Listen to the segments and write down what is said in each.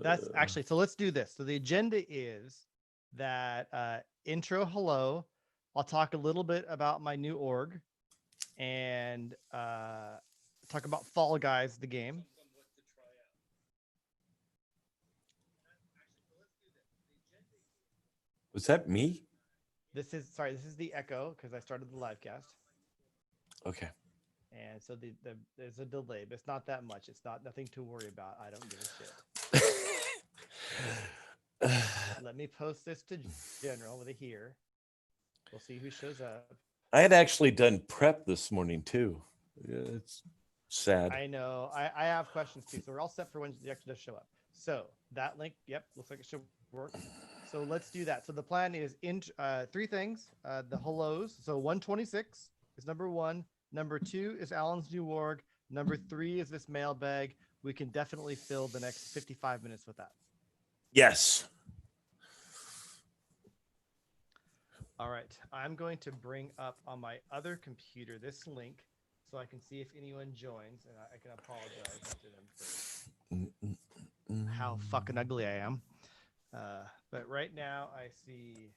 That's actually, so let's do this. So the agenda is that intro, hello. I'll talk a little bit about my new org and talk about Fall Guys, the game. Was that me? This is the echo because I started the live cast. Okay. And so there's a delay, but it's not that much. It's not nothing to worry about. I don't give a shit. Let me post this to general with a here. We'll see who shows up. I had actually done prep this morning too. Yeah, it's sad. I know. I have questions too. So we're all set for when the actually does show up. So that link, yep, looks like it should work. So let's do that. So the plan is three things. The hellos. So 126 is number one. Number two is Alan's new org. Number three is this mailbag. We can definitely fill the next 55 minutes with that. Yes. All right. I'm going to bring up on my other computer this link so I can see if anyone joins, and I can apologize to them for how fucking ugly I am. But right now I see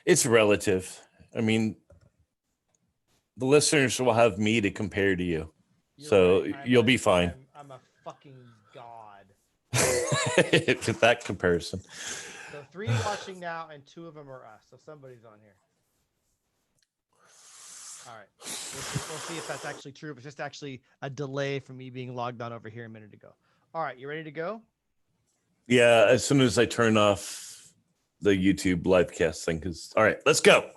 It's relative. I mean, the listeners will have me to compare to you. So right. you'll be fine. I'm a fucking god. With that comparison. So 3 watching now, and 2 of them are us. So somebody's on here. All right. We'll see if that's actually true. If it's just actually a delay from me being logged on over here a minute ago. All right. You ready to go? Yeah, as soon as I turn off the YouTube live cast thing. All right, let's go.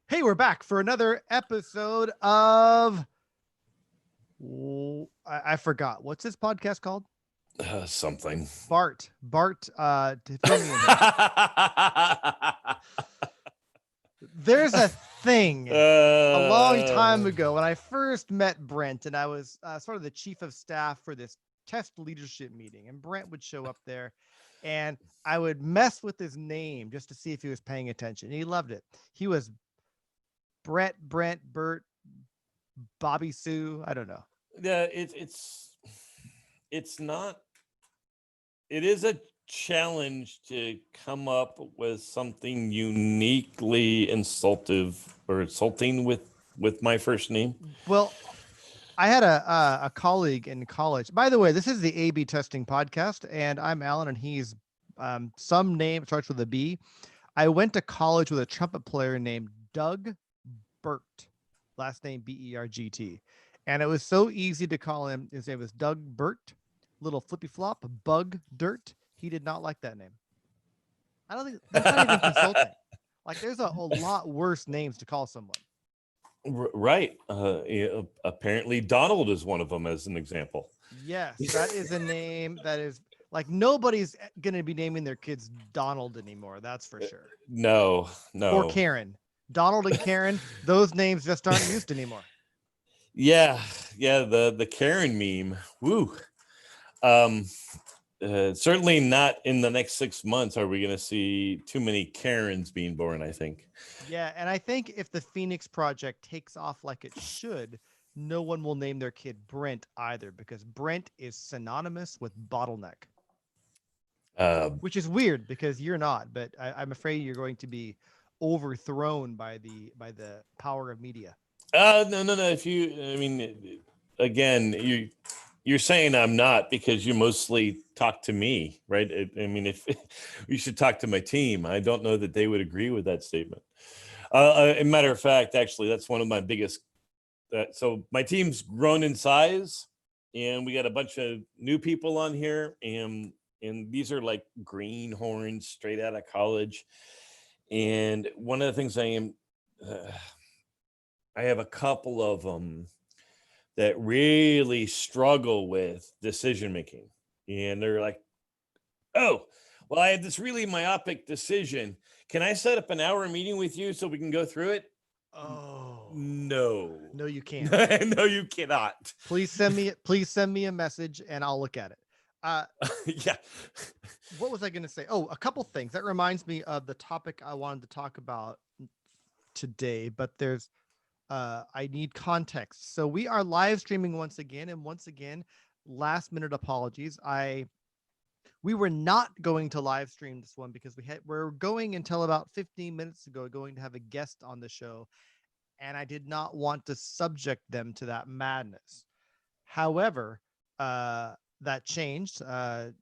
Hey, we're back for another episode of I forgot. What's this podcast called? Something. Bart, to fill me in. There's a thing a long time ago when I first met Brent, and I was sort of the chief of staff for this test leadership meeting, and Brent would show up there, and I would mess with his name just to see if he was paying attention. He loved it. He was Brent, Bert, Bobby Sue. I don't know. Yeah, it's not. It is a challenge to come up with something uniquely insulting with my first name. Well, I had a colleague in college. By the way, this is the A/B testing podcast, and I'm Alan, and he's some name starts with a B. I went to college with a trumpet player named Doug Burt, last name Bergt, and it was so easy to call him. His name was Doug Burt, little flippy flop, bug dirt. He did not like that name. I don't think that's not even consulting. Like, there's a lot worse names to call someone. Right. Apparently Donald is one of them, as an example. Yes, that is a name that is like nobody's going to be naming their kids Donald anymore. That's for sure. No. Or Karen. Donald and Karen, those names just aren't used anymore. Yeah. The Karen meme. Woo. Certainly not in the next 6 months are we going to see too many Karens being born, I think. Yeah, and I think if the Phoenix Project takes off like it should, no one will name their kid Brent either, because Brent is synonymous with bottleneck. Which is weird because you're not, but I'm afraid you're going to be overthrown by the power of media. No. Again, you're saying I'm not because you mostly talk to me, right? I mean, if you should talk to my team, I don't know that they would agree with that statement. A matter of fact, actually, that's one of my biggest. So my team's grown in size, and we got a bunch of new people on here, and these are like greenhorns straight out of college. And one of the things I have a couple of them that really struggle with decision making, and they're like, "Oh, well, I have this really myopic decision. Can I set up an hour meeting with you so we can go through it?" Oh no, you can't. No, you cannot. Please send me a message and I'll look at it. Yeah. What was I going to say? Oh, a couple things. That reminds me of the topic I wanted to talk about today, but there's I need context. So we are live streaming once again, and once again, last minute apologies. We were not going to live stream this one because we're going until about 15 minutes ago, going to have a guest on the show, and I did not want to subject them to that madness. However, that changed. I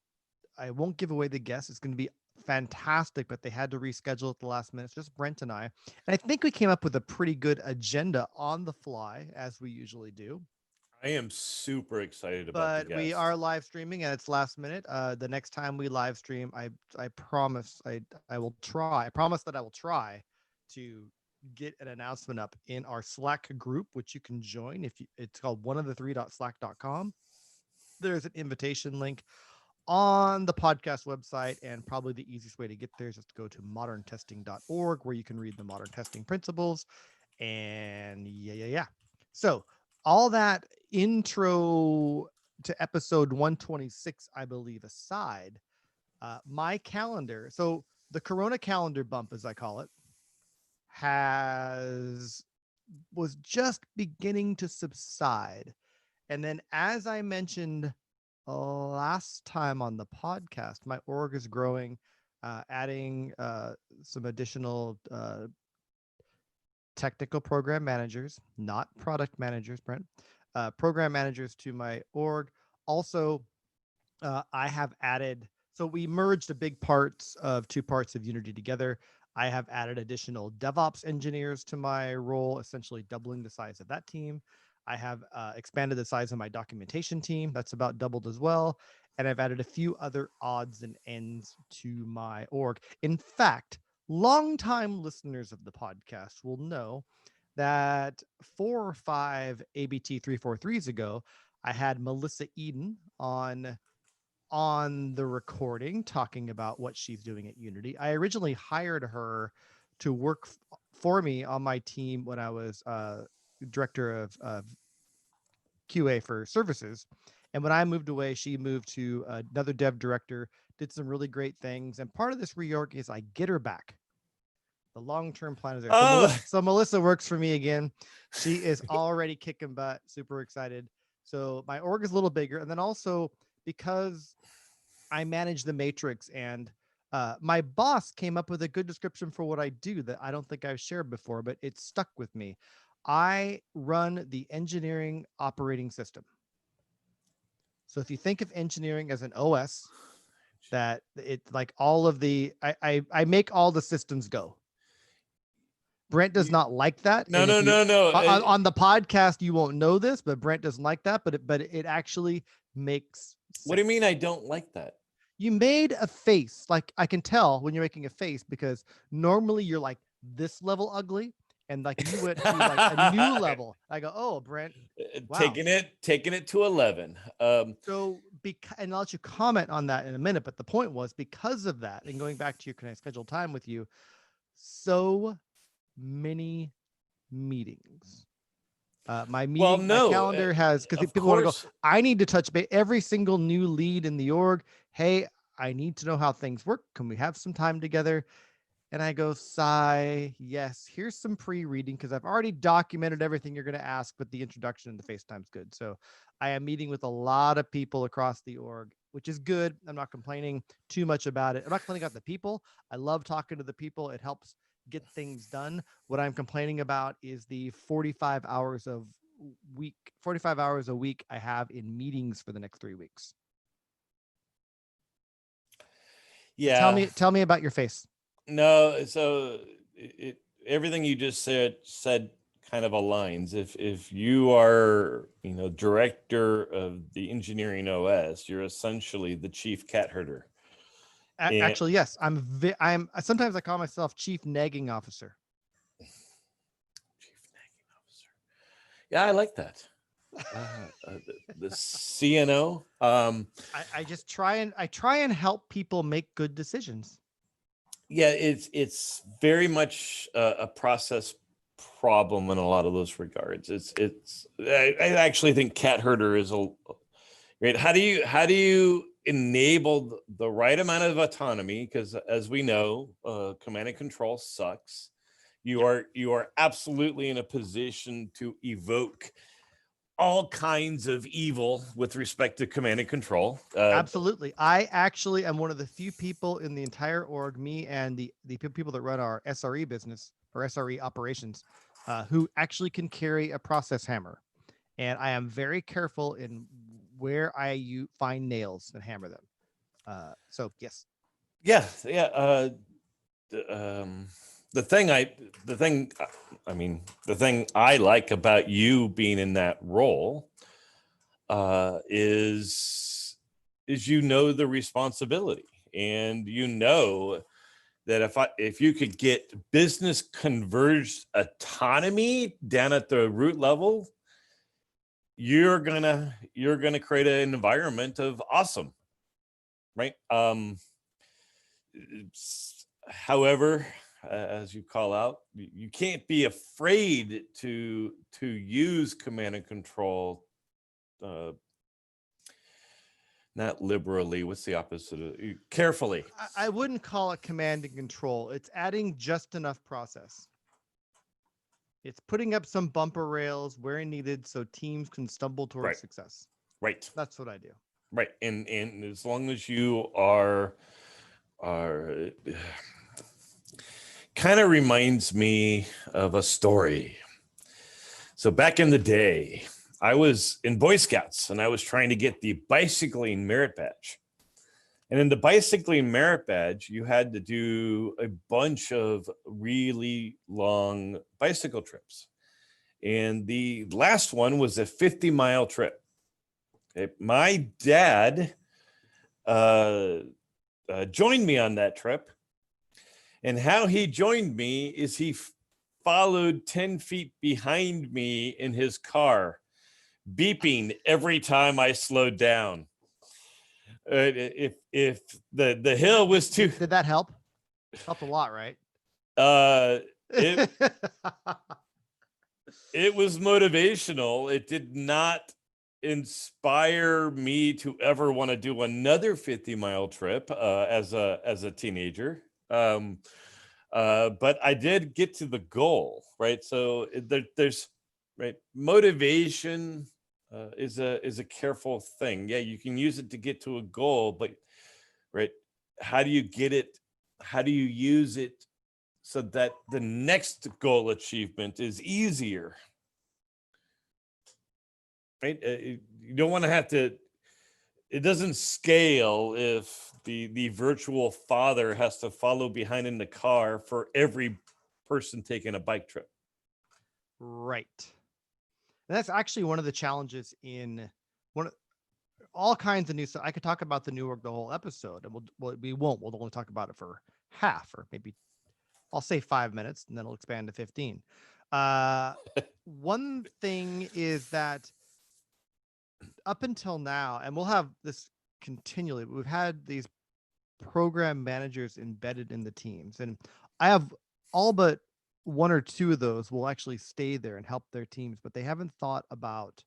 won't give away the guest. It's going to be fantastic, but they had to reschedule at the last minute. It's just Brent and I. And I think we came up with a pretty good agenda on the fly, as we usually do. I am super excited about the But we guest. are live streaming and it's last minute. The next time we live stream, I promise I will try. I promise that I will try to get an announcement up in our Slack group, which you can join if you, it's called oneofthe3.slack.com. There's an invitation link on the podcast website, and probably the easiest way to get there is just to go to moderntesting.org, where you can read the modern testing principles. And yeah. So all that intro to episode 126, I believe, aside, my calendar, so the Corona calendar bump, as I call it, was just beginning to subside. And then, as I mentioned last time on the podcast, my org is growing, adding some additional technical program managers, not product managers, Brent, program managers to my org. Also, I have added, so we merged the big parts of two parts of Unity together. I have added additional DevOps engineers to my role, essentially doubling the size of that team. I have expanded the size of my documentation team. That's about doubled as well. And I've added a few other odds and ends to my org. In fact, longtime listeners of the podcast will know that 4 or 5 ABT 343s ago, I had Melissa Eden on the recording talking about what she's doing at Unity. I originally hired her to work for me on my team when I was director of QA for services. And when I moved away, she moved to another dev director, did some really great things. And part of this reorg is I get her back. The long-term plan is there. So Melissa works for me again. She is already kicking butt, super excited. So my org is a little bigger. And then also, because I manage the matrix, and my boss came up with a good description for what I do that I don't think I've shared before, but it stuck with me. I run the engineering operating system. So if you think of engineering as an OS, that it's like all of the, I make all the systems go. Brent does not like that. No, and no, if you, no, no. On the podcast, you won't know this, but Brent doesn't like that. But it actually makes sense. What do you mean I don't like that? You made a face. Like, I can tell when you're making a face, because normally you're like this level ugly, and like you went to like a new level. I go, oh, Brent, wow. taking it to 11. So and I'll let you comment on that in a minute. But the point was, because of that, and going back to your, can I schedule time with you? So many meetings. My calendar has, because people want to go, I need to touch base every single new lead in the org. Hey, I need to know how things work. Can we have some time together? And I go, sigh, yes, here's some pre-reading, because I've already documented everything you're going to ask, but the introduction and the FaceTime's good. So I am meeting with a lot of people across the org, which is good. I'm not complaining too much about it. I'm not complaining about the people. I love talking to the people. It helps get things done. What I'm complaining about is the 45 hours a week I have in meetings for the next 3 weeks. Yeah. So tell me about your face. No, so everything you just said kind of aligns. If you are, director of the engineering OS, you're essentially the chief cat herder. Actually, yes, I'm sometimes I call myself chief nagging officer. Chief nagging officer. Yeah, I like that. The CNO. I just try and help people make good decisions. Yeah, it's very much a process problem in a lot of those regards. I actually think cat herder is right. How do you enable the right amount of autonomy? Because as we know, command and control sucks. You are absolutely in a position to evoke all kinds of evil with respect to command and control. Absolutely. I actually am one of the few people in the entire org, me and the people that run our SRE business or SRE operations, who actually can carry a process hammer. And I am very careful in where I find nails and hammer them. So yes. Yeah, yeah. The, um, the thing I, the thing, I mean, the thing I like about you being in that role is you know the responsibility, and you know that if you could get business converged autonomy down at the root level, you're gonna create an environment of awesome, right? However, as you call out, you can't be afraid to use command and control, uh, not liberally. What's the opposite of carefully? I wouldn't call it command and control. It's adding just enough process. It's putting up some bumper rails where needed so teams can stumble towards Right, success. right, That's what I do. right. And as long as you are kind of reminds me of a story. So back in the day, I was in Boy Scouts and I was trying to get the bicycling merit badge. And in the bicycling merit badge, you had to do a bunch of really long bicycle trips. And the last one was a 50-mile trip. Okay. My dad joined me on that trip. And how he joined me is he followed 10 feet behind me in his car, beeping every time I slowed down. If the hill was too, Did that help? Helped a lot, right? it it was motivational. It did not inspire me to ever want to do another 50-mile trip as a teenager. But I did get to the goal, right? So there's right motivation is a careful thing. Yeah, you can use it to get to a goal, but right, how do you get it? How do you use it so that the next goal achievement is easier? Right? You don't want to have to. It doesn't scale if the virtual father has to follow behind in the car for every person taking a bike trip. Right. And that's actually one of the challenges in one of all kinds of new stuff. I could talk about the new org the whole episode, and we won't. We'll only talk about it for half, or maybe I'll say 5 minutes, and then it'll expand to 15. One thing is that up until now, and we'll have this continually, we've had these program managers embedded in the teams, and I have all but one or two of those will actually stay there and help their teams, but they haven't thought about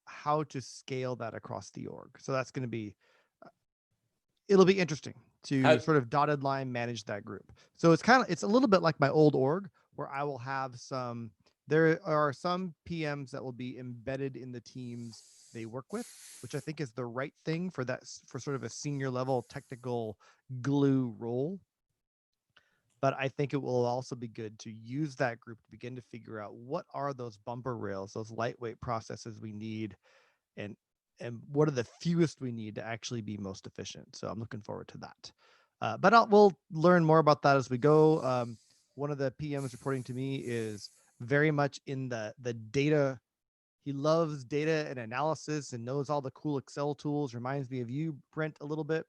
how to scale that across the org. So that's going to be it'll be interesting to How, sort of dotted line manage that group. So it's a little bit like my old org where I will have there are some PMs that will be embedded in the teams they work with, which I think is the right thing for sort of a senior level technical glue role. But I think it will also be good to use that group to begin to figure out what are those bumper rails, those lightweight processes we need, and what are the fewest we need to actually be most efficient. So I'm looking forward to that. But we'll learn more about that as we go. One of the PMs reporting to me is very much in the data. He loves data and analysis and knows all the cool Excel tools. Reminds me of you, Brent, a little bit.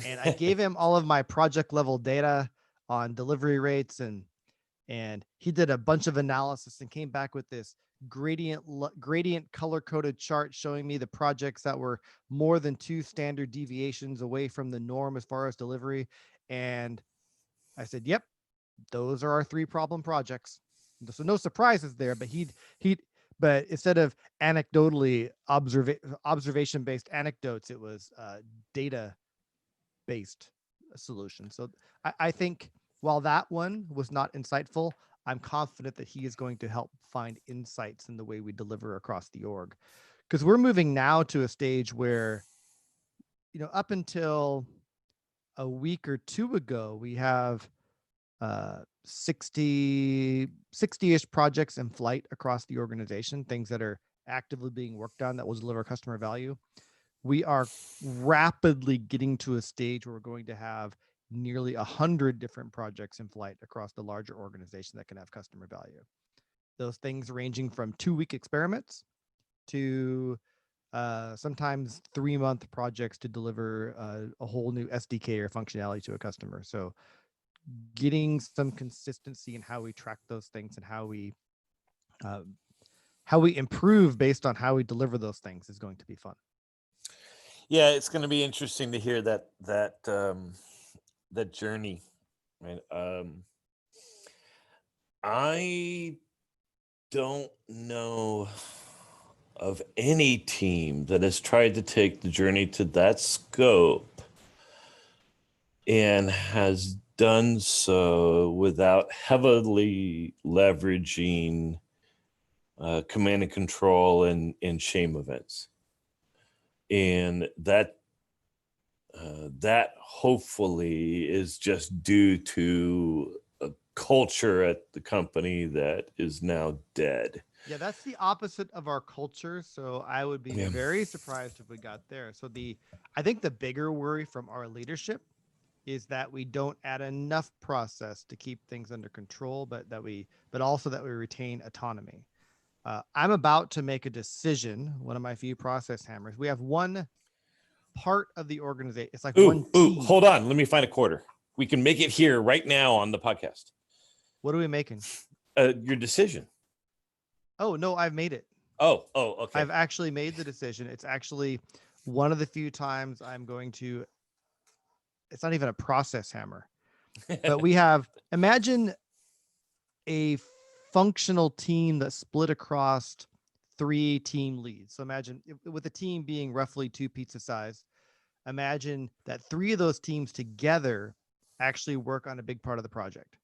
And I gave him all of my project level data on delivery rates, and he did a bunch of analysis and came back with this gradient color coded chart showing me the projects that were more than 2 standard deviations away from the norm as far as delivery. And I said, yep, those are our 3 problem projects. So no surprises there, but but instead of anecdotally observation based anecdotes, it was data based solution. So I think While that one was not insightful, I'm confident that he is going to help find insights in the way we deliver across the org. Because we're moving now to a stage where, up until a week or two ago, we have 60-ish projects in flight across the organization, things that are actively being worked on that will deliver customer value. We are rapidly getting to a stage where we're going to have nearly 100 different projects in flight across the larger organization that can have customer value. Those things ranging from 2-week experiments to sometimes 3-month projects to deliver a whole new SDK or functionality to a customer. So getting some consistency in how we track those things and uh, how we improve based on how we deliver those things is going to be fun. Yeah, it's going to be interesting to hear that journey. Right? I don't know of any team that has tried to take the journey to that scope and has done so without heavily leveraging command and control and shame events. And that hopefully is just due to a culture at the company that is now dead. Yeah, that's the opposite of our culture. So I would be Yeah. very surprised if we got there. So I think the bigger worry from our leadership is that we don't add enough process to keep things under control, but also that we retain autonomy. I'm about to make a decision. One of my few process hammers. We have one part of the organization. It's like one team. Hold on. Let me find a quarter. We can make it here right now on the podcast. What are we making? Your decision. Oh no, I've made it. Okay. I've actually made the decision. It's actually one of the few times I'm going to. It's not even a process hammer, but we have. Imagine a functional team that's split across 3 team leads. So imagine with the team being roughly 2 pizza size, imagine that 3 of those teams together actually work on a big part of the project.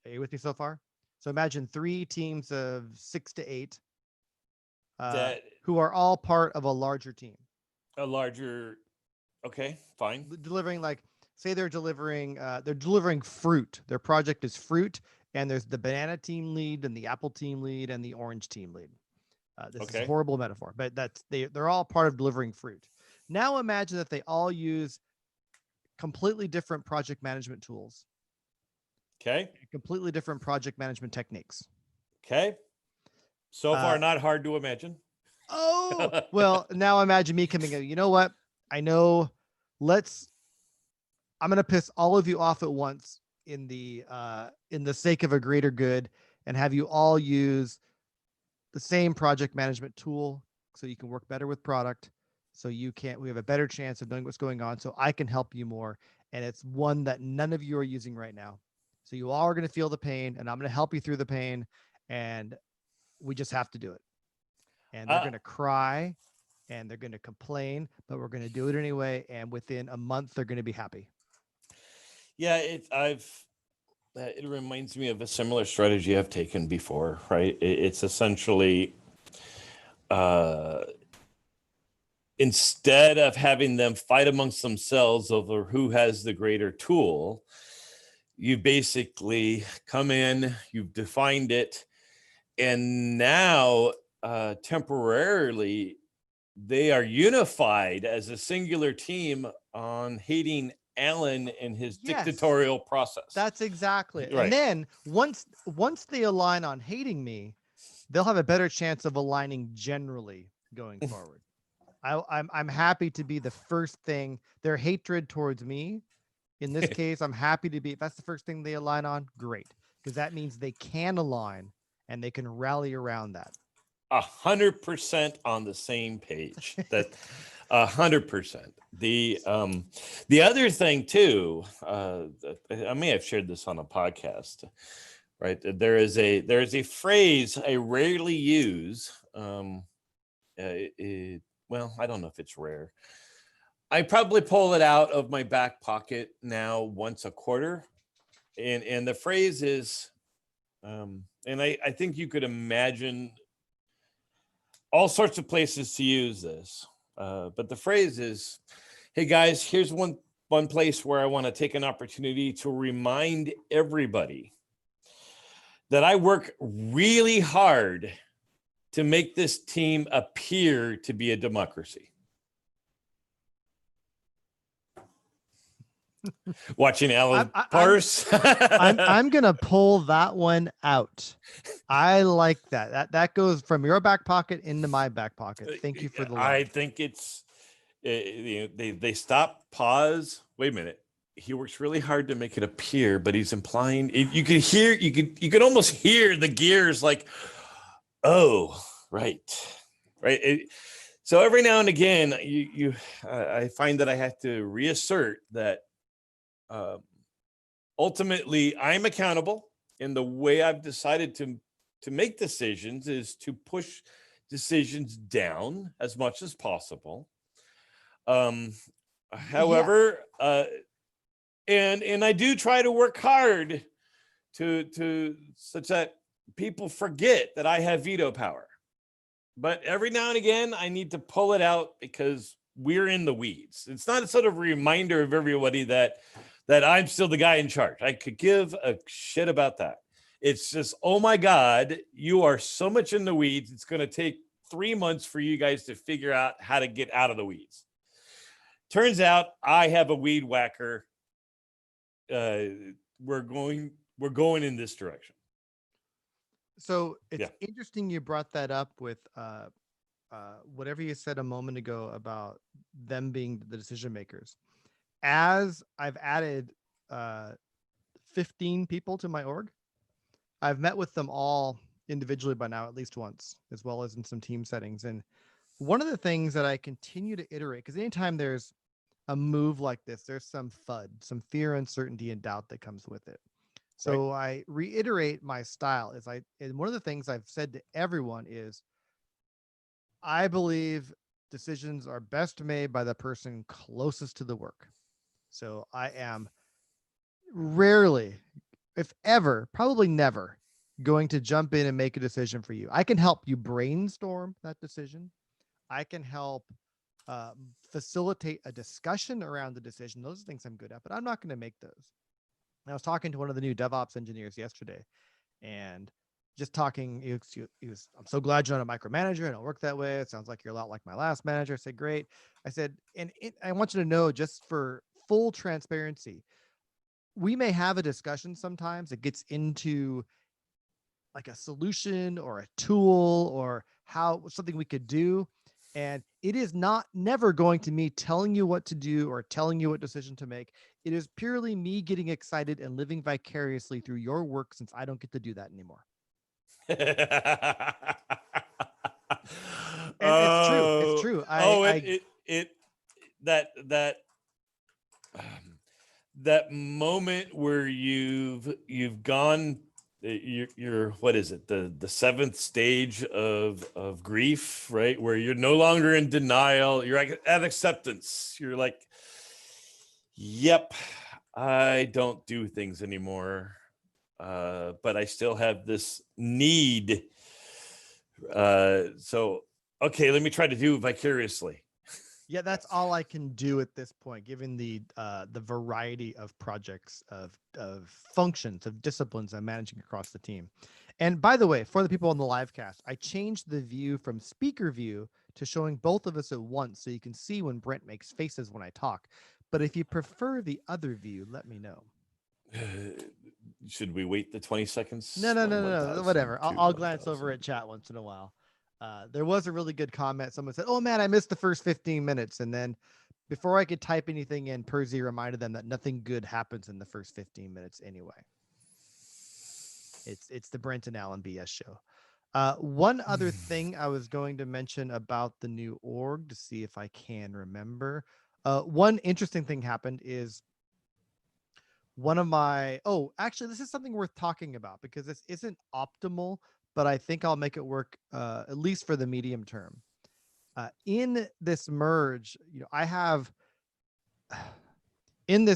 Are you with me so far? So imagine 3 teams of 6 to 8 who are all part of a larger team. Okay, fine. Delivering, like, say they're delivering fruit. Their project is fruit, and there's the banana team lead and the apple team lead and the orange team lead. This is a horrible metaphor, but they're all part of delivering fruit. Now imagine that they all use completely different project management tools. Okay. Completely different project management techniques. Okay. So far, not hard to imagine. Oh, well, now imagine me coming in. You know what? I know. I'm going to piss all of you off at once in the sake of a greater good, and have you all use the same project management tool so you can work better with product. So we have a better chance of knowing what's going on. So I can help you more. And it's one that none of you are using right now. So you all are going to feel the pain, and I'm going to help you through the pain. And we just have to do it. And they're going to cry and they're going to complain, but we're going to do it anyway. And within a month, they're going to be happy. Yeah, it reminds me of a similar strategy I've taken before, right? It's essentially instead of having them fight amongst themselves over who has the greater tool, you basically come in, you've defined it, and now temporarily they are unified as a singular team on hating Alan and his dictatorial process. That's exactly it. Right. And then once they align on hating me, they'll have a better chance of aligning generally going forward. I'm happy to be the first thing. Their hatred towards me, in this case, I'm happy to be. If that's the first thing they align on, great, because that means they can align and they can rally around that. 100% on the same page. That 100%. The other thing too, I may have shared this on a podcast, right? There is a phrase I rarely use. Well, I don't know if it's rare. I probably pull it out of my back pocket now once a quarter. And the phrase is, and I think you could imagine all sorts of places to use this, but the phrase is, hey guys, here's one place where I want to take an opportunity to remind everybody that I work really hard to make this team appear to be a democracy. Watching Alan parse. I'm gonna pull that one out. I like that. That goes from your back pocket into my back pocket. Thank you for the love. I think it's they stop, pause. Wait a minute. He works really hard to make it appear, but he's implying you could almost hear the gears like, oh, right. So every now and again, I find that I have to reassert that ultimately I'm accountable, and the way I've decided to make decisions is to push decisions down as much as possible. However, and I do try to work hard to such that people forget that I have veto power. But every now and again, I need to pull it out because we're in the weeds. It's not a sort of reminder of everybody that I'm still the guy in charge. I could give a shit about that. It's just, oh my God, you are so much in the weeds. It's going to take 3 months for you guys to figure out how to get out of the weeds. Turns out I have a weed whacker. We're going in this direction. So it's interesting you brought that up with whatever you said a moment ago about them being the decision makers. As I've added 15 people to my org, I've met with them all individually by now at least once, as well as in some team settings. And one of the things that I continue to iterate, because anytime there's a move like this, there's some FUD, some fear, uncertainty, and doubt that comes with it. So I reiterate my style and one of the things I've said to everyone is, I believe decisions are best made by the person closest to the work. So I am rarely, if ever, probably never, going to jump in and make a decision for you. I can help you brainstorm that decision. I can help facilitate a discussion around the decision. Those are things I'm good at, but I'm not going to make those. I was talking to one of the new DevOps engineers yesterday, and just talking, he was, I'm so glad you're not a micromanager. I don't work that way. It sounds like you're a lot like my last manager. I said, great. I said, I want you to know, just for full transparency, we may have a discussion sometimes that gets into like a solution or a tool or how something we could do. And it is never going to me telling you what to do or telling you what decision to make. It is purely me getting excited and living vicariously through your work, since I don't get to do that anymore. And it's true. It's true. That moment where you've gone, you're what is it, the seventh stage of grief, right, where you're no longer in denial, you're at acceptance. You're like, yep, I don't do things anymore, but I still have this need, so okay, let me try to do it vicariously. Yeah, that's all I can do at this point, given the variety of projects, of functions, of disciplines I'm managing across the team. And by the way, for the people on the live cast, I changed the view from speaker view to showing both of us at once, so you can see when Brent makes faces when I talk. But if you prefer the other view, let me know. Should we wait the 20 seconds? No, whatever. I'll glance over at chat once in a while. There was a really good comment. Someone said, oh man, I missed the first 15 minutes. And then before I could type anything in, Percy reminded them that nothing good happens in the first 15 minutes anyway. It's the Brent and Allen BS show. One other thing I was going to mention about the new org, to see if I can remember. One interesting thing happened is one of my, actually, this is something worth talking about, because this isn't optimal, but I think I'll make it work, at least for the medium term. In this merge, I have gained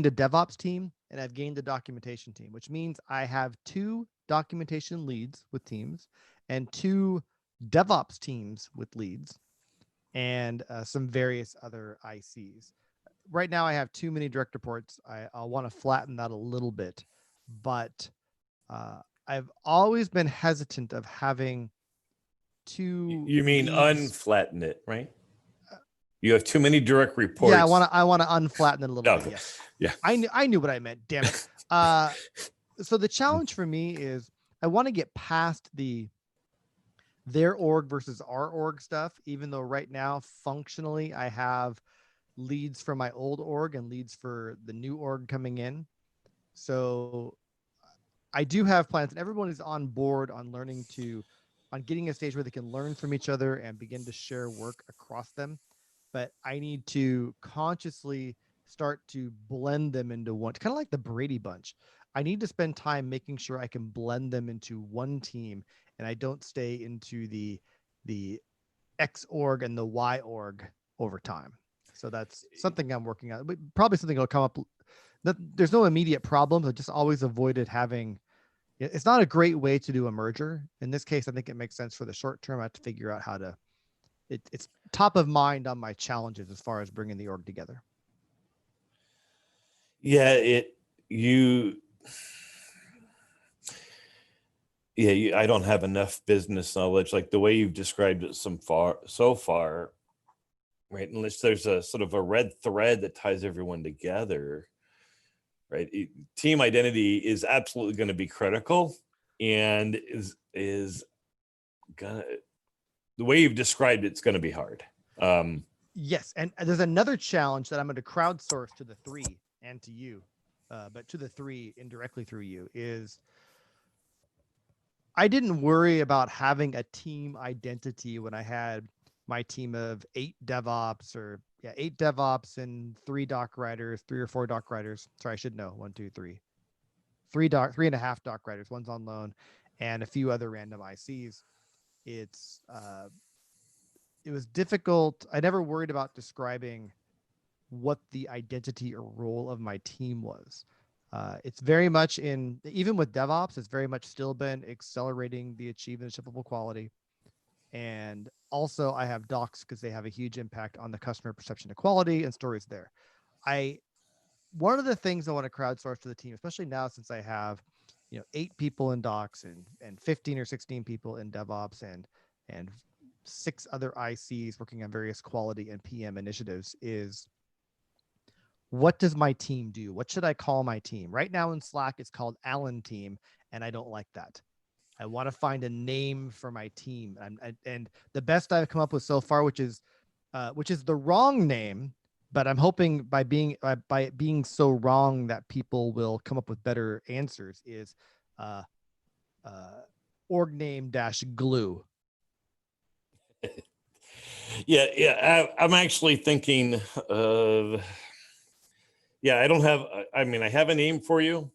a DevOps team and I've gained a documentation team, which means I have 2 documentation leads with teams and 2 DevOps teams with leads and some various other ICs. Right now, I have too many direct reports. I'll want to flatten that a little bit, but I've always been hesitant of having 2 You mean leads. unflatten it, right? You have too many direct reports. Yeah, I want to unflatten it a little bit. Yes. Yeah. I knew what I meant. Damn it. So the challenge for me is I want to get past their org versus our org stuff, even though right now functionally I have leads for my old org and leads for the new org coming in. So I do have plans, and everyone is on board on on getting a stage where they can learn from each other and begin to share work across them. But I need to consciously start to blend them into one, kind of like the Brady Bunch. I need to spend time making sure I can blend them into one team, and I don't stay into the X org and the Y org over time. So that's something I'm working on. Probably something will come up. There's no immediate problems. I just always avoided having. It's not a great way to do a merger. In this case, I think it makes sense for the short term. I have to figure out how to. It's top of mind on my challenges as far as bringing the org together. Yeah, I don't have enough business knowledge like the way you've described it so far, right? Unless there's a sort of a red thread that ties everyone together, right? Team identity is absolutely going to be critical, and is gonna, the way you've described it's going to be hard. Yes, and there's another challenge that I'm going to crowdsource to the 3 and to you, but to the 3 indirectly through you is I didn't worry about having a team identity when I had my team of 8 DevOps or 8 DevOps and 3 doc writers, 3 or 4 doc writers. Sorry, I should know 1, 2, 3, 3.5 doc writers. One's on loan, and a few other random ICs. It's it was difficult. I never worried about describing what the identity or role of my team was. It's very much even with DevOps, it's very much still been accelerating the achievement of shippable quality. And also I have docs because they have a huge impact on the customer perception of quality and stories there. One of the things I want to crowdsource to the team, especially now since I have, 8 people in docs and 15 or 16 people in DevOps and 6 other ICs working on various quality and PM initiatives, is what does my team do? What should I call my team? Right now in Slack, it's called Allen Team, and I don't like that. I want to find a name for my team, and the best I've come up with so far, which is the wrong name, but I'm hoping by being so wrong that people will come up with better answers, is org name -glue. I'm actually thinking of. Yeah, I don't have. I mean, I have a name for you.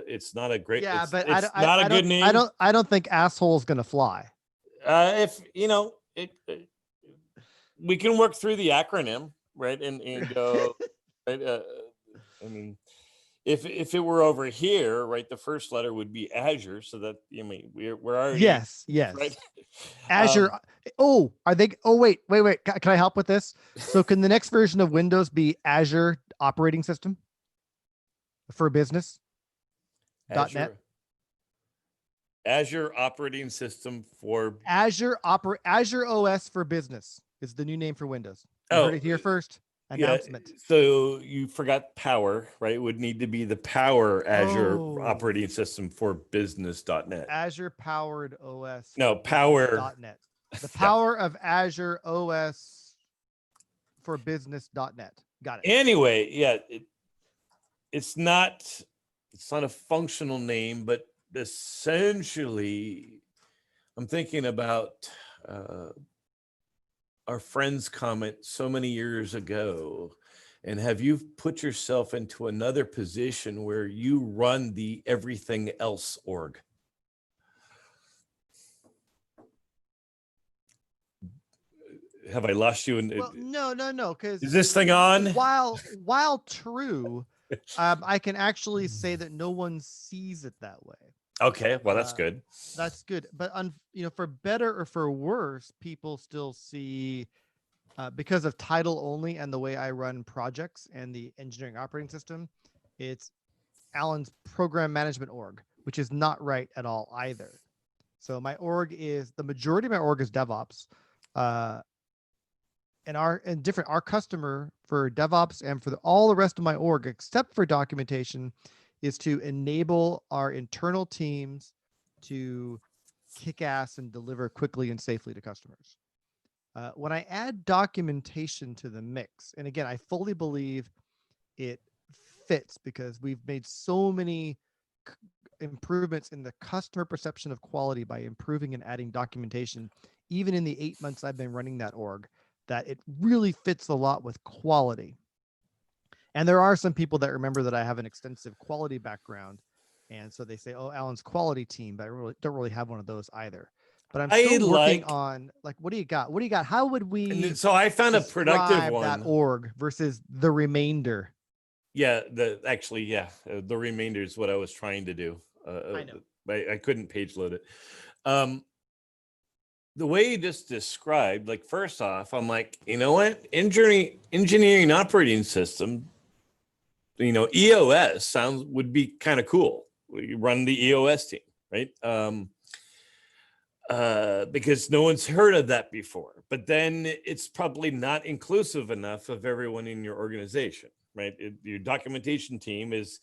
It's not a great. Yeah, but it's not a good name. I don't think asshole is gonna fly. If we can work through the acronym, right, and go. Right. I mean, if it were over here, right, the first letter would be Azure, so that we're already. Yes. Right. Azure. Are they? Oh, wait. Can I help with this? So can the next version of Windows be Azure operating system for business? .net. Azure operating system for Azure OS for business is the new name for Windows. You heard it here first. Announcement. Yeah, so you forgot Power, right? It would need to be the Power Azure operating system for business.net. Azure powered OS. No, Power .net. The power of Azure OS for business.net. Got it. Anyway, yeah, it's not a functional name, but essentially I'm thinking about our friend's comment so many years ago, and have you put yourself into another position where you run the everything else org? Have I lost you? Well, no. Because is this thing on? While true, I can actually say that no one sees it that way. Okay, well, that's Uh, good. that's good. But for better or for worse, people still see because of title only and the way I run projects and the engineering operating system, it's Alan's program management org, which is not right at all either. So my org is the majority of my org is DevOps. Uh, our customer for DevOps and for all the rest of my org, except for documentation, is to enable our internal teams to kick ass and deliver quickly and safely to customers. When I add documentation to the mix, and again, I fully believe it fits because we've made so many improvements in the customer perception of quality by improving and adding documentation, even in the 8 months I've been running that org, that it really fits a lot with quality. And there are some people that remember that I have an extensive quality background. And so they say, oh, Alan's quality team, but I really don't really have one of those either. But I'm I still working like, on like, what do you got? What do you got? How would we so I found a productive describe that one. org versus the remainder? Yeah, the remainder is what I was trying to do. I know. I couldn't page load it. The way you just described, like, first off, I'm like, you know what, engineering operating system, EOS would be kind of cool. You run the EOS team, right? Because no one's heard of that before, but then it's probably not inclusive enough of everyone in your organization, right? Your documentation team is,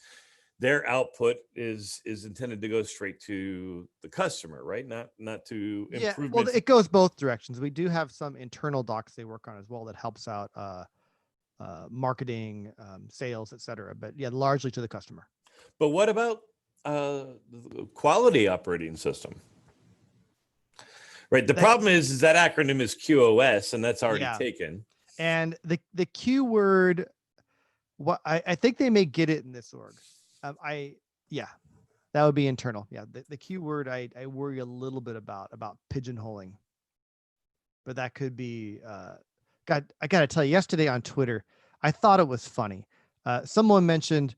their output is intended to go straight to the customer, right? Not to Yeah, well, improvements. it goes both directions. We do have some internal docs they work on as well that helps out marketing, sales, etc. But yeah, largely to the customer. But what about the quality operating system? Right. The That problem is that acronym is QoS, and that's already yeah, taken. and the Q word, what I think they may get it in this org. I yeah, that would be internal. Yeah, the Q word I worry a little bit about pigeonholing, but that could be. God, I gotta tell you, yesterday on Twitter, I thought it was funny. Someone mentioned,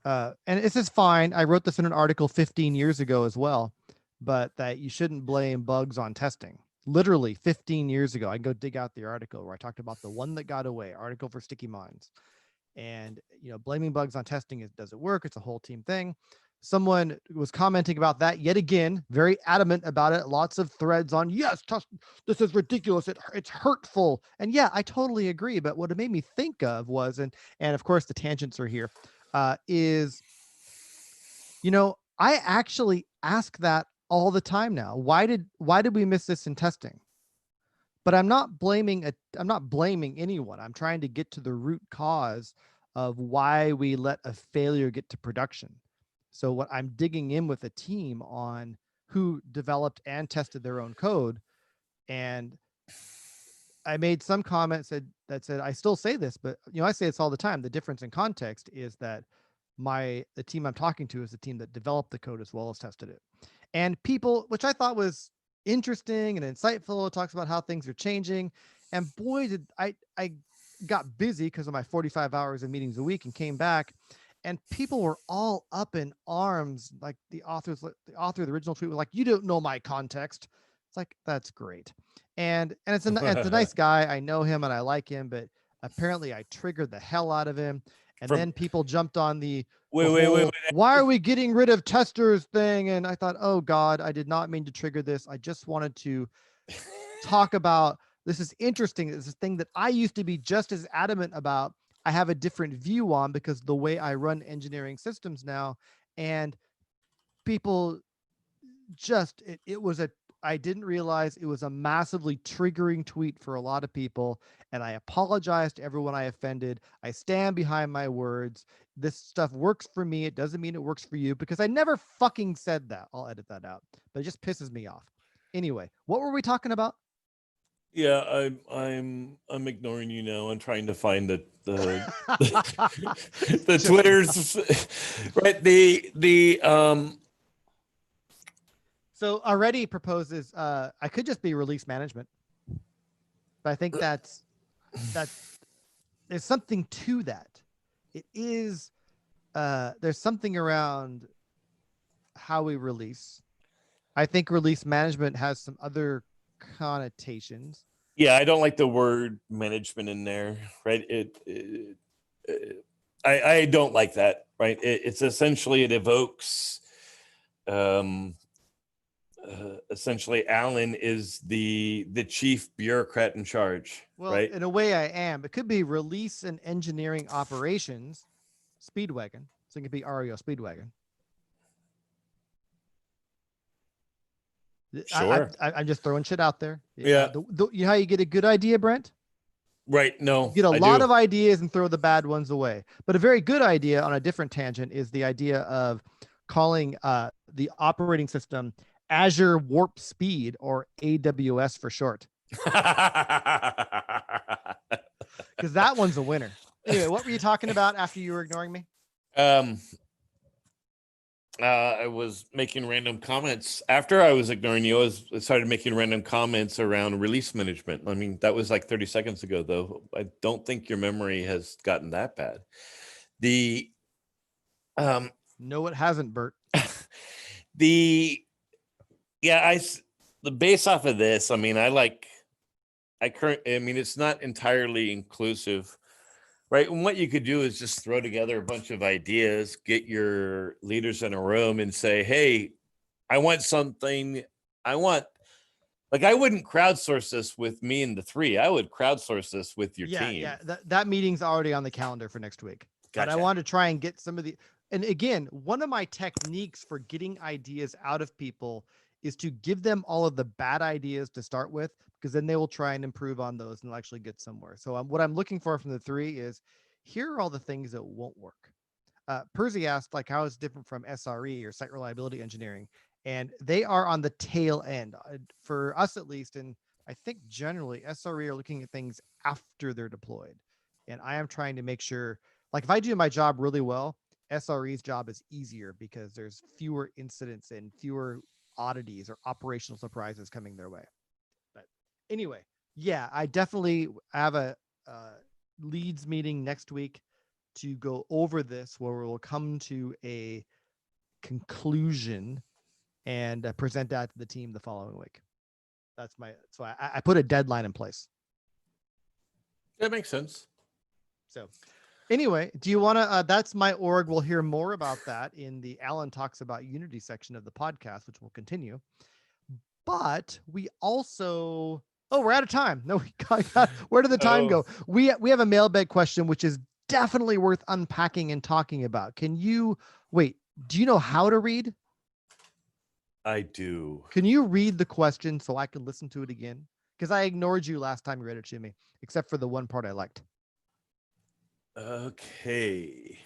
and this is fine. I wrote this in an article 15 years ago as well, but that you shouldn't blame bugs on testing. Literally 15 years ago, I can go dig out the article where I talked about the one that got away, article for Sticky Minds. And blaming bugs on testing doesn't work. It's a whole team thing. Someone was commenting about that yet again, very adamant about it. Lots of threads on, yes, this is ridiculous. It's hurtful. And yeah, I totally agree. But what it made me think of was, and of course the tangents are here, is, I actually ask that all the time now. Why did we miss this in testing? But I'm not blaming anyone. I'm trying to get to the root cause of why we let a failure get to production. So what I'm digging in with a team on who developed and tested their own code. And I made some comments that said, I still say this, but I say this all the time. The difference in context is that the team I'm talking to is the team that developed the code as well as tested it. And people, which I thought was interesting and insightful, it talks about how things are changing. And boy, did I got busy because of my 45 hours of meetings a week and came back, and people were all up in arms. Like the author of the original tweet was like, "You don't know my context." It's like, that's great. And it's a nice guy. I know him and I like him, but apparently I triggered the hell out of him. And From then people jumped on the wait. whole, why are we getting rid of testers thing? And I thought, oh God, I did not mean to trigger this. I just wanted to talk about, this is interesting. This is a thing that I used to be just as adamant about. I have a different view on because the way I run engineering systems now, and people just, it was I didn't realize it was a massively triggering tweet for a lot of people. And I apologize to everyone I offended. I stand behind my words. This stuff works for me. It doesn't mean it works for you, because I never fucking said that. I'll edit that out, but it just pisses me off. Anyway, what were we talking about? Yeah, I'm ignoring you now. I'm trying to find the the Just Twitters, right? The So already proposes, I could just be release management, but I think that's there's something to that. It is there's something around how we release. I think release management has some other connotations. Yeah, I don't like the word management in there, right? I don't like that, right? It's essentially, it evokes, um, essentially, Alan is the chief bureaucrat in charge, Well, right? in a way, I am. It could be release and engineering operations, Speedwagon. So it could be REO Speedwagon. Sure. I'm just throwing shit out there. Yeah. You know how you get a good idea, Brent? Right. You No, get a I lot do. of ideas and throw the bad ones away. But a very good idea on a different tangent is the idea of calling the operating system Azure Warp Speed, or AWS for short, because that one's a winner. Anyway, what were you talking about after you were ignoring me? um, I was making random comments after I was ignoring you. I started making random comments around release management. I mean, that was like 30 seconds ago, though. I don't think your memory has gotten that bad. The um No, it hasn't, Bert. the yeah, the base off of this, I mean, I mean, it's not entirely inclusive, right? And what you could do is just throw together a bunch of ideas, get your leaders in a room and say, hey, I want something. I want, like, I wouldn't crowdsource this with me and the three. I would crowdsource this with your team. Yeah. That meeting's already on the calendar for next week. But I Gotcha. want to try and get some of the, and again, one of my techniques for getting ideas out of people is to give them all of the bad ideas to start with, because then they will try and improve on those and actually get somewhere. So what I'm looking for from the three is, here are all the things that won't work. Percy asked, like, how is it different from SRE, or site reliability engineering? And they are on the tail end for us, at least. And I think generally SRE are looking at things after they're deployed. And I am trying to make sure, like, if I do my job really well, SRE's job is easier because there's fewer incidents and fewer oddities or operational surprises coming their way. But anyway, yeah, I definitely have a leads meeting next week to go over this, where we'll come to a conclusion and present that to the team the following week. That's so I put a deadline in place. That makes sense. So anyway, do you want to, that's my org. We'll hear more about that in the Alan Talks About Unity section of the podcast, which will continue. But we also, oh, we're out of time. No, where did the time go? We have a mailbag question, which is definitely worth unpacking and talking about. Do you know how to read? I do. Can you read the question so I can listen to it again? Because I ignored you last time you read it to me, except for the one part I liked. Okay.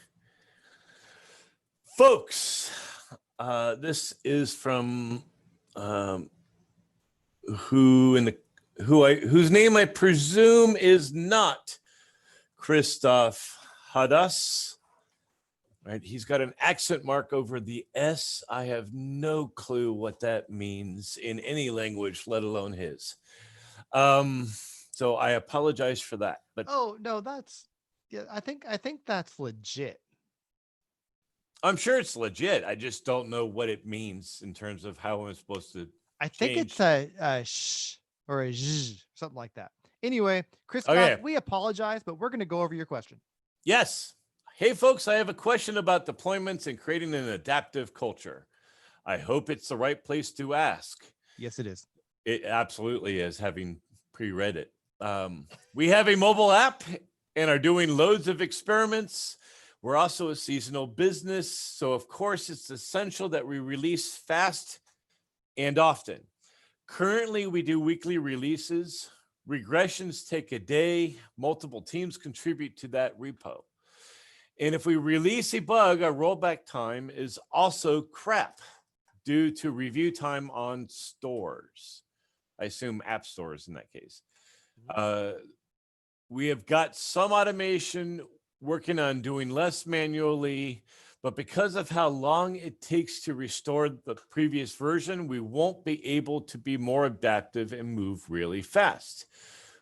Folks, this is from whose name I presume is not Christoph Hadas. Right, he's got an accent mark over the S. I have no clue what that means in any language, let alone his. So I apologize for that. But oh no, I think that's legit. I'm sure it's legit. I just don't know what it means in terms of how I'm supposed to. I think it's a sh or a zh, something like that. Anyway, Christoph, Okay. we apologize, but we're going to go over your question. Yes. Hey, folks, I have a question about deployments and creating an adaptive culture. I hope it's the right place to ask. Yes, it is. It absolutely is, having pre-read it. We have a mobile app and are doing loads of experiments. We're also a seasonal business, so of course it's essential that we release fast and often. Currently, we do weekly releases. Regressions take a day. Multiple teams contribute to that repo. And if we release a bug, our rollback time is also crap due to review time on stores. I assume app stores in that case. We have got some automation, working on doing less manually, but because of how long it takes to restore the previous version, we won't be able to be more adaptive and move really fast.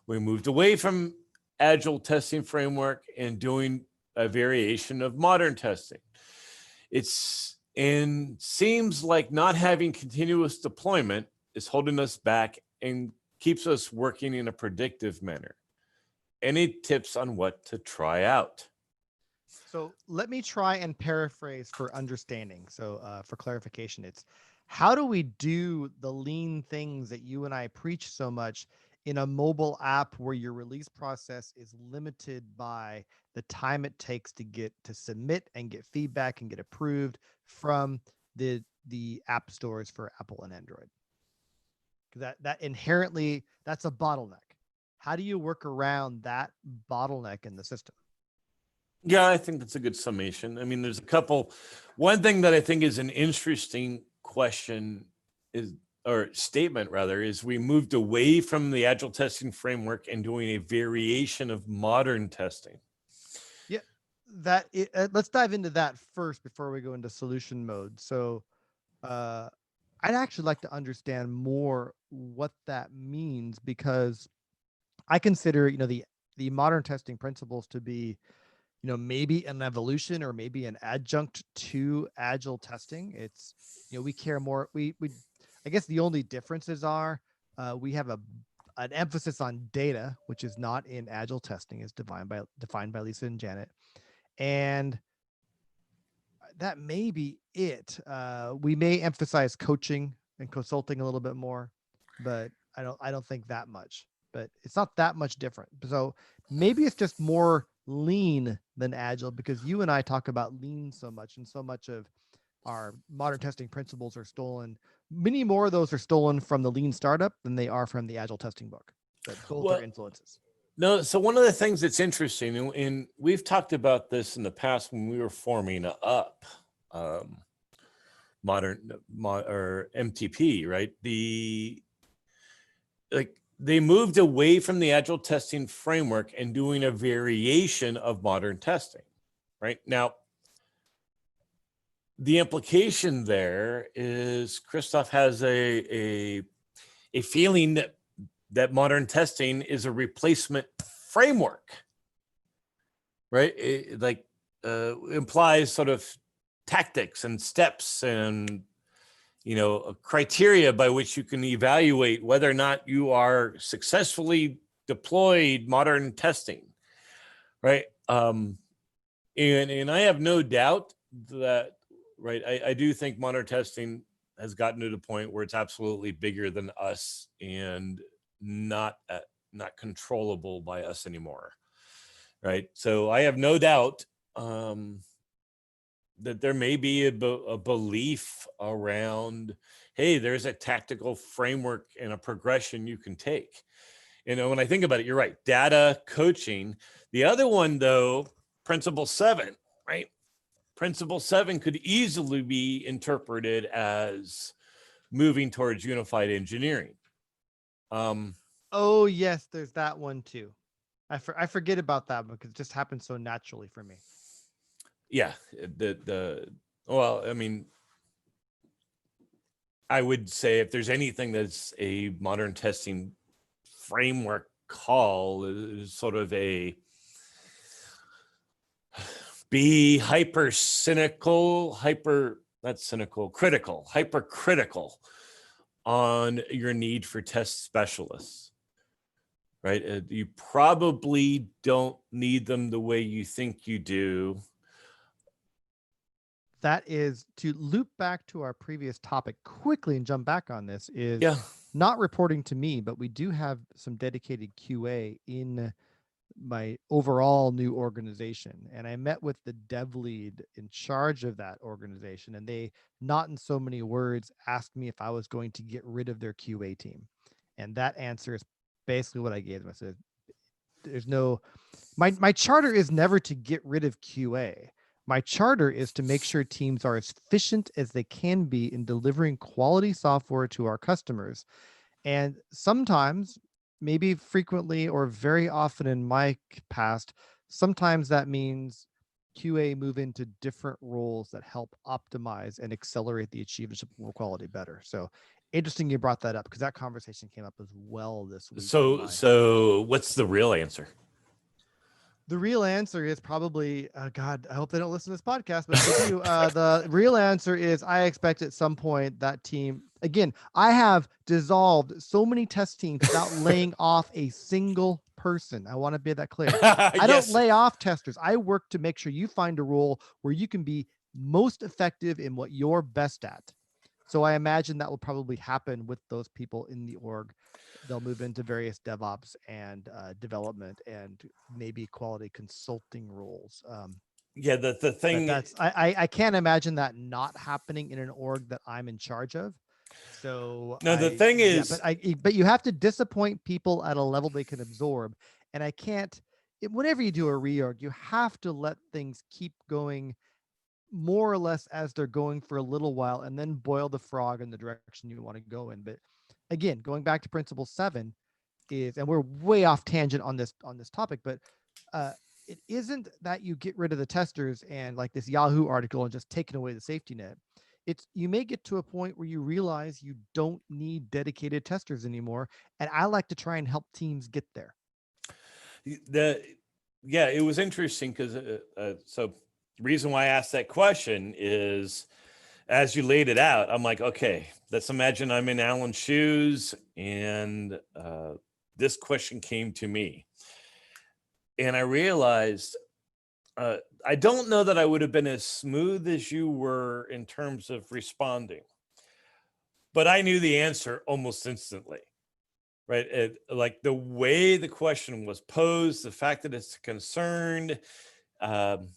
We moved away from agile testing framework and doing a variation of modern testing. It's and seems like not having continuous deployment is holding us back and keeps us working in a predictive manner. Any tips on what to try out? So let me try and paraphrase for understanding. So for clarification, it's how do we do the lean things that you and I preach so much in a mobile app where your release process is limited by the time it takes to get to submit and get feedback and get approved from the app stores for Apple and Android? That inherently that's a bottleneck. How do you work around that bottleneck in the system? Yeah, I think that's a good summation. I mean, there's a couple. One thing that I think is an interesting question is, or statement rather, is we moved away from the agile testing framework and doing a variation of modern testing. Yeah, let's dive into that first before we go into solution mode. So, I'd actually like to understand more what that means because I consider, the modern testing principles to be, maybe an evolution or maybe an adjunct to agile testing. It's, we care more. I guess the only differences are we have an emphasis on data, which is not in agile testing, is defined by Lisa and Janet, and that may be it. We may emphasize coaching and consulting a little bit more, but I don't think that much. But it's not that much different. So maybe it's just more lean than agile because you and I talk about lean so much, and so much of our modern testing principles are stolen. Many more of those are stolen from the lean startup than they are from the agile testing book. But both Well, are influences. no, so one of the things that's interesting, and we've talked about this in the past when we were forming up um, or MTP, right? They moved away from the agile testing framework and doing a variation of modern testing, right? Now, the implication there is Christoph has a feeling that modern testing is a replacement framework, right? It implies sort of tactics and steps and a criteria by which you can evaluate whether or not you are successfully deployed modern testing, right? And I have no doubt that, right, I do think modern testing has gotten to the point where it's absolutely bigger than us and not controllable by us anymore, right? So I have no doubt that there may be a belief around, hey, there's a tactical framework and a progression you can take. When I think about it, you're right, data, coaching. The other one, though, Principle 7, right? Principle 7 could easily be interpreted as moving towards unified engineering. Oh yes, there's that one too. I forget about that because it just happens so naturally for me. Yeah, well, I mean, I would say if there's anything that's a modern testing framework call, is sort of be hypercritical on your need for test specialists, right? You probably don't need them the way you think you do. That is, to loop back to our previous topic quickly and jump back on this, is Yeah. not reporting to me, but we do have some dedicated QA in my overall new organization. And I met with the dev lead in charge of that organization, and they, not in so many words, asked me if I was going to get rid of their QA team. And that answer is basically what I gave them. I said, there's no, my charter is never to get rid of QA. My charter is to make sure teams are as efficient as they can be in delivering quality software to our customers. And sometimes, maybe frequently or very often in my past, sometimes that means QA move into different roles that help optimize and accelerate the achievement of quality better. So interesting you brought that up because that conversation came up as well this week. So what's the real answer? The real answer is probably, God, I hope they don't listen to this podcast, but if they do, the real answer is I expect at some point that team, again, I have dissolved so many test teams without laying off a single person. I want to be that clear. I don't Yes. lay off testers. I work to make sure you find a role where you can be most effective in what you're best at. So I imagine that will probably happen with those people in the org. They'll move into various DevOps and development and maybe quality consulting roles. Yeah, the But thing. I can't imagine that not happening in an org that I'm in charge of. So No, the thing is, but you have to disappoint people at a level they can absorb. And I can't. Whenever you do a reorg, you have to let things keep going more or less as they're going for a little while and then boil the frog in the direction you want to go in. But again, going back to principle 7 is, and we're way off tangent on this topic, but uh it isn't that you get rid of the testers and like this Yahoo article and just taking away the safety net. It's you may get to a point where you realize you don't need dedicated testers anymore, and I like to try and help teams get there. the yeah, it was interesting because so the reason why I asked that question is, as you laid it out, I'm like, okay, let's imagine I'm in Alan's shoes and this question came to me. And I realized I don't know that I would have been as smooth as you were in terms of responding, but I knew the answer almost instantly, right? Like the way the question was posed, the fact that it's concerned, um,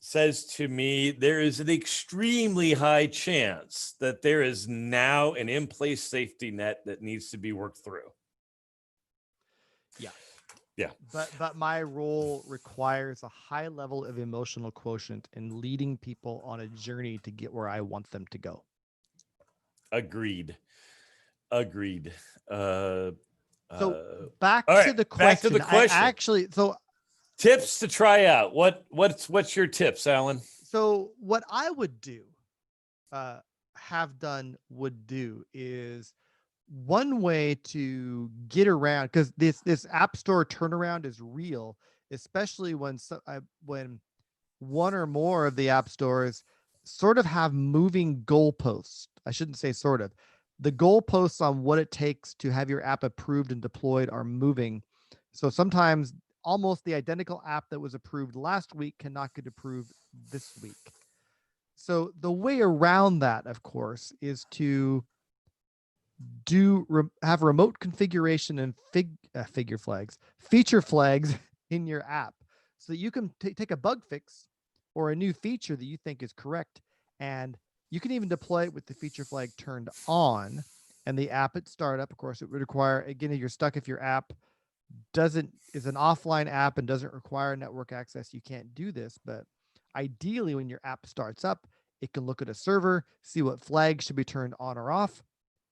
says to me there is an extremely high chance that there is now an in-place safety net that needs to be worked through. Yeah. Yeah. But my role requires a high level of emotional quotient in leading people on a journey to get where I want them to go. Agreed. So All right, back to the I question. actually, so Tips to try out. What's your tips, Alan? so what I would do, uh have done, would do is one way to get around, because this app store turnaround is real, especially when one or more of the app stores sort of have moving goalposts. I shouldn't say sort of. The goalposts on what it takes to have your app approved and deployed are moving. So sometimes almost the identical app that was approved last week cannot get approved this week. So the way around that, of course, is to have remote configuration and feature flags in your app, so that you can take a bug fix or a new feature that you think is correct, and you can even deploy it with the feature flag turned on, and the app at startup. Of course, it would require, again, if you're stuck, if your app doesn't is an offline app and doesn't require network access, you can't do this. But ideally, when your app starts up, it can look at a server, see what flags should be turned on or off,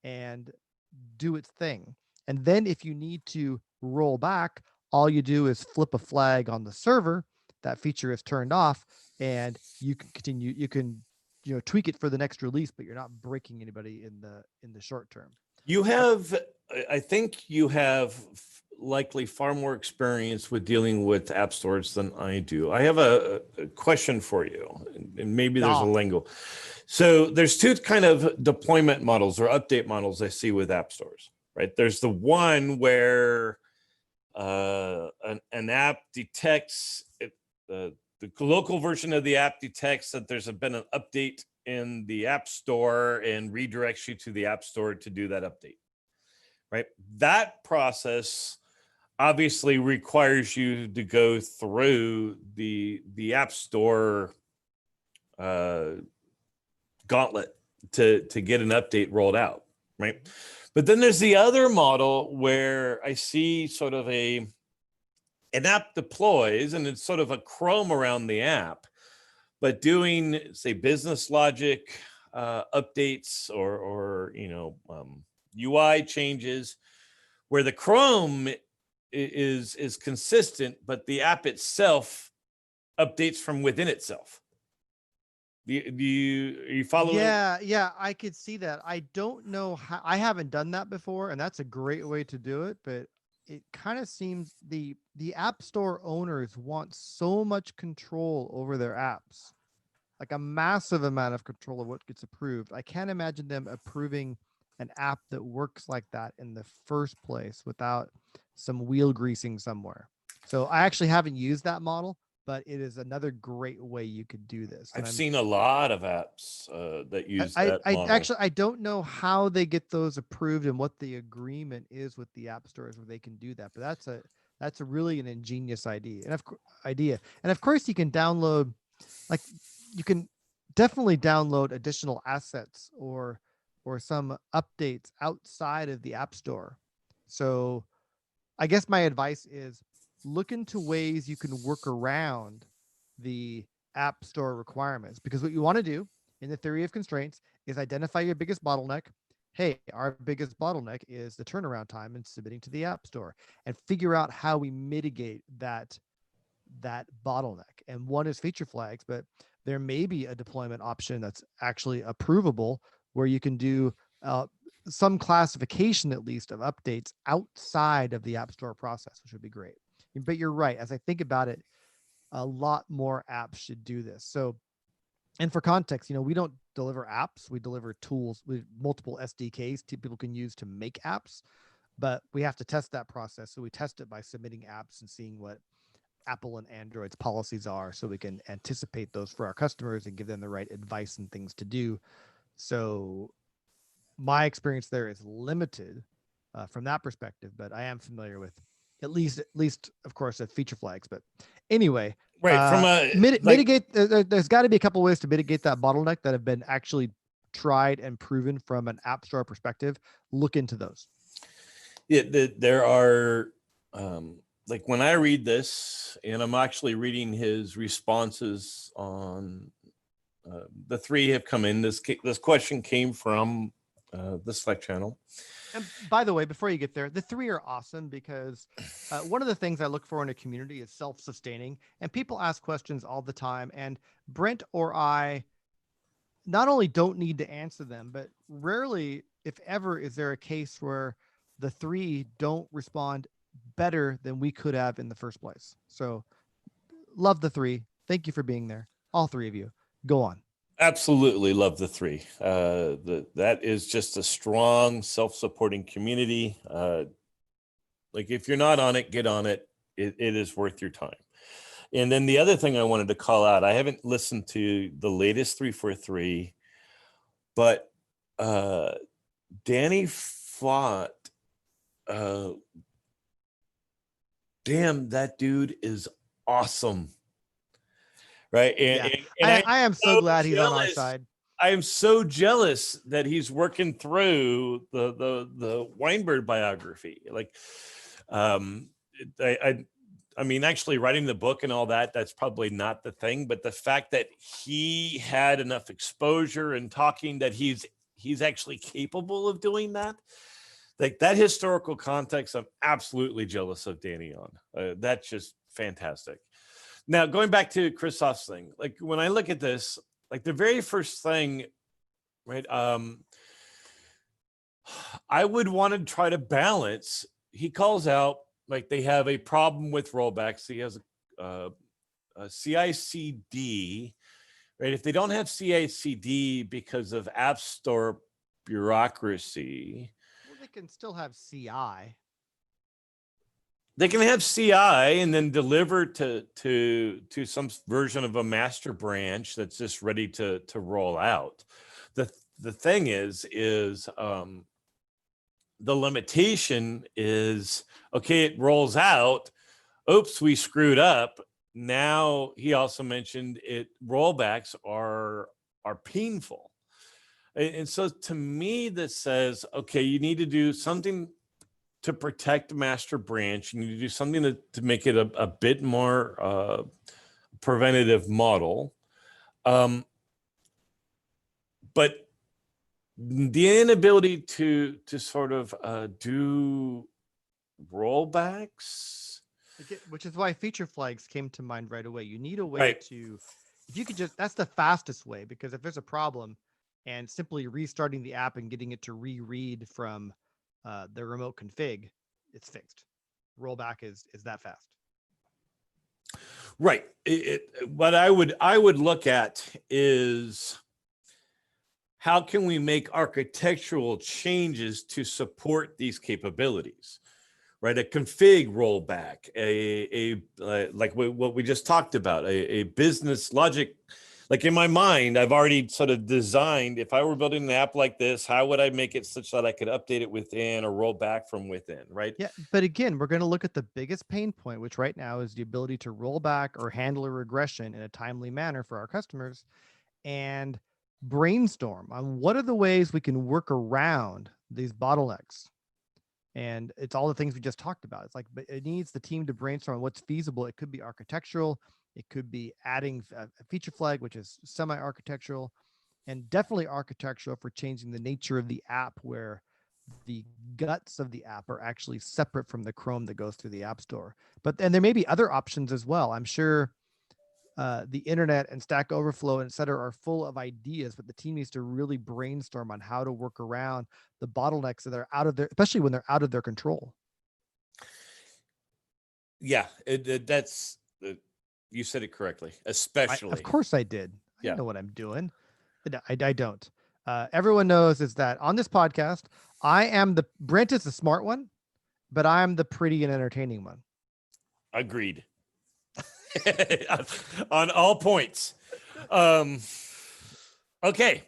and do its thing. And then if you need to roll back, all you do is flip a flag on the server. That feature is turned off, and you can continue. You can tweak it for the next release, but you're not breaking anybody in the short term. You have, I think you have likely far more experience with dealing with app stores than I do. I have a question for you, and maybe there's a lingo. So there's two kind of deployment models or update models I see with app stores, right? There's the one where an app detects it, the local version of the app detects that there's been an update in the app store and redirects you to the app store to do that update, right? That process obviously requires you to go through the app store gauntlet to get an update rolled out, right? But then there's the other model where I see sort of an app deploys and it's sort of a Chrome around the app, but doing, say, business logic updates or UI changes, where the Chrome is consistent, but the app itself updates from within itself. Are you following? Yeah, I could see that. I don't know how. I haven't done that before, and that's a great way to do it. But it kind of seems the App Store owners want so much control over their apps, like a massive amount of control of what gets approved. I can't imagine them approving an app that works like that in the first place without some wheel greasing somewhere. So I actually haven't used that model, but it is another great way you could do this. And I've seen a lot of apps that use that I model. actually I don't know how they get those approved and what the agreement is with the app stores where they can do that, but that's a really an ingenious idea. And of course you can download, like, you can definitely download additional assets or some updates outside of the app store. So I guess my advice is look into ways you can work around the app store requirements, because what you want to do in the theory of constraints is identify your biggest bottleneck. Hey, our biggest bottleneck is the turnaround time in submitting to the app store, and figure out how we mitigate that bottleneck. And one is feature flags, but there may be a deployment option that's actually approvable where you can do uh, some classification, at least, of updates outside of the App Store process, which would be great. But you're right. As I think about it, a lot more apps should do this. So, and for context, we don't deliver apps, we deliver tools with multiple SDKs people can use to make apps, but we have to test that process. So we test it by submitting apps and seeing what Apple and Android's policies are, so we can anticipate those for our customers and give them the right advice and things to do. So my experience there is limited from that perspective, but I am familiar with at least of course the feature flags. But anyway, Right. From a like mitigate. There's got to be a couple ways to mitigate that bottleneck that have been actually tried and proven from an app store perspective. Look into those. there are like when I read this, and I'm actually reading his responses on the three have come in. This question came from the Slack channel. And by the way, before you get there, the three are awesome because one of the things I look for in a community is self-sustaining, and people ask questions all the time. And Brent or I not only don't need to answer them, but rarely, if ever, is there a case where the three don't respond better than we could have in the first place. So love the three. Thank you for being there. All three of you. Go on. Absolutely love the three. That is just a strong, self-supporting community. Like if you're not on it, get on it. It is worth your time. And then the other thing I wanted to call out, I haven't listened to the latest 343, but Danny fought. Damn, that dude is awesome. Right. And I am so glad he's on our side. I am so jealous that he's working through the Weinberg biography. Like, I mean, actually writing the book and all that, that's probably not the thing, but the fact that he had enough exposure and talking that he's actually capable of doing that, like that historical context, I'm absolutely jealous of Danny on. That's just fantastic. Now, going back to Christoph's thing, like when I look at this, like the very first thing, right? I would want to try to balance. He calls out like they have a problem with rollbacks. He has a CI/CD, right? If they don't have CI/CD because of App Store bureaucracy, well, they can still have CI. They can have CI and then deliver to some version of a master branch that's just ready to roll out. The thing is the limitation is, okay, it rolls out. Oops, we screwed up. Now he also mentioned rollbacks are painful. And so to me, this says, okay, you need to do something to protect master branch. You need to do something to make it a bit more preventative model. But the inability to sort of do rollbacks, Which is why feature flags came to mind right away. You need a way right? to, if you could just, that's the fastest way, because if there's a problem and simply restarting the app and getting it to reread from the remote config, it's fixed. rollback is that fast. Right. What I would look at is how can we make architectural changes to support these capabilities, right? A config rollback, like what we just talked about, a business logic. Like in my mind, I've already sort of designed, if I were building an app like this, how would I make it such that I could update it within or roll back from within, right? Yeah, but again, we're going to look at the biggest pain point, which right now is the ability to roll back or handle a regression in a timely manner for our customers, and brainstorm on what are the ways we can work around these bottlenecks. And it's all the things we just talked about. It's like, but it needs the team to brainstorm on what's feasible. It could be architectural. It could be adding a feature flag, which is semi-architectural, and definitely architectural for changing the nature of the app, where the guts of the app are actually separate from the Chrome that goes through the App Store. But then there may be other options as well. I'm sure the internet and Stack Overflow and et cetera are full of ideas, but the team needs to really brainstorm on how to work around the bottlenecks that are out of their, especially when they're out of their control. Yeah, that's you said it correctly. Especially, Of course I did. I Yeah. know what I'm doing. I don't. Everyone knows is that on this podcast, I am Brent is the smart one, but I'm the pretty and entertaining one. Agreed. On all points. Okay.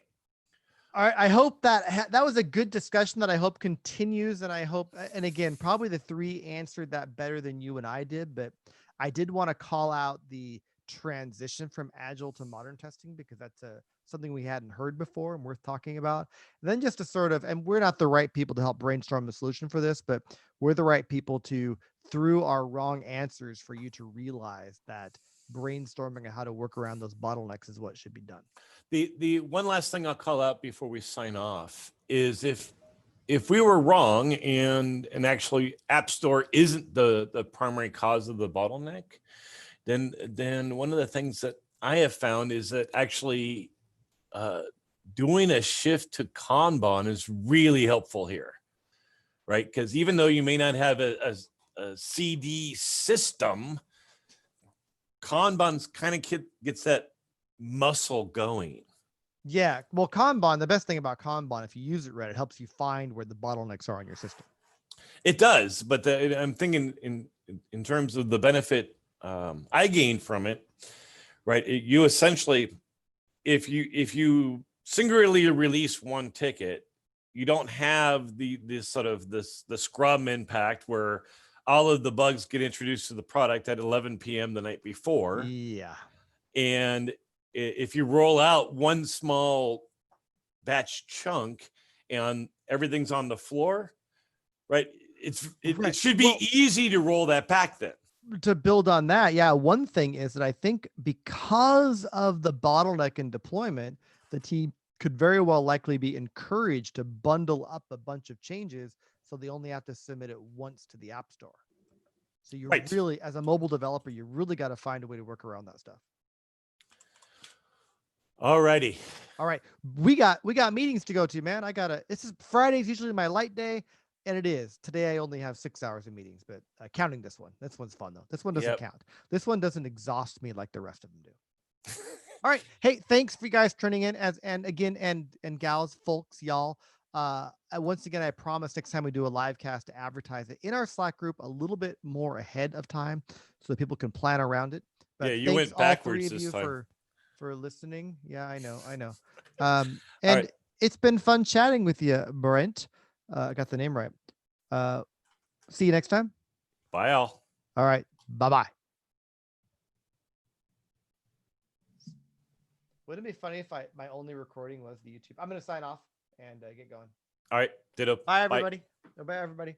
All right, I hope that was a good discussion that I hope continues, and I hope, and again, probably the three answered that better than you and I did, but I did want to call out the transition from agile to modern testing, because that's something we hadn't heard before and worth talking about. And then just to sort of, and we're not the right people to help brainstorm the solution for this, but we're the right people to, through our wrong answers, for you to realize that brainstorming on how to work around those bottlenecks is what should be done. The one last thing I'll call out before we sign off is if we were wrong and actually App Store isn't the primary cause of the bottleneck, then one of the things that I have found is that actually doing a shift to Kanban is really helpful here, right? Because even though you may not have a CD system, Kanban's kind of gets that muscle going. Yeah, well, Kanban, the best thing about Kanban, if you use it right, it helps you find where the bottlenecks are on your system. It does, but I'm thinking in terms of the benefit I gained from it, right? You essentially, if you singularly release one ticket, you don't have the scrum impact where all of the bugs get introduced to the product at 11 p.m. the night before. Yeah. And if you roll out one small batch chunk and everything's on the floor, right? It should be easy to roll that back then. To build on that, yeah, one thing is that I think because of the bottleneck in deployment, the team could very well likely be encouraged to bundle up a bunch of changes, so they only have to submit it once to the App Store. So you really, as a mobile developer, you really got to find a way to work around that stuff. All righty. All right. We got meetings to go to, man. This is Friday's usually my light day, and it is. Today I only have 6 hours of meetings, but counting this one. This one's fun though. This one doesn't count. This one doesn't exhaust me like the rest of them do. All right. Hey, thanks for you guys turning in and gals, folks, y'all. Once again, I promise next time we do a live cast to advertise it in our Slack group a little bit more ahead of time so that people can plan around it. But yeah, you went backwards this time. For listening. Yeah, I know. And it's been fun chatting with you, Brent. I got the name right. See you next time. Bye all. All right. Bye-bye. Wouldn't it be funny if my only recording was the YouTube? I'm going to sign off and get going. All right. Ditto. Bye, everybody. Bye, everybody.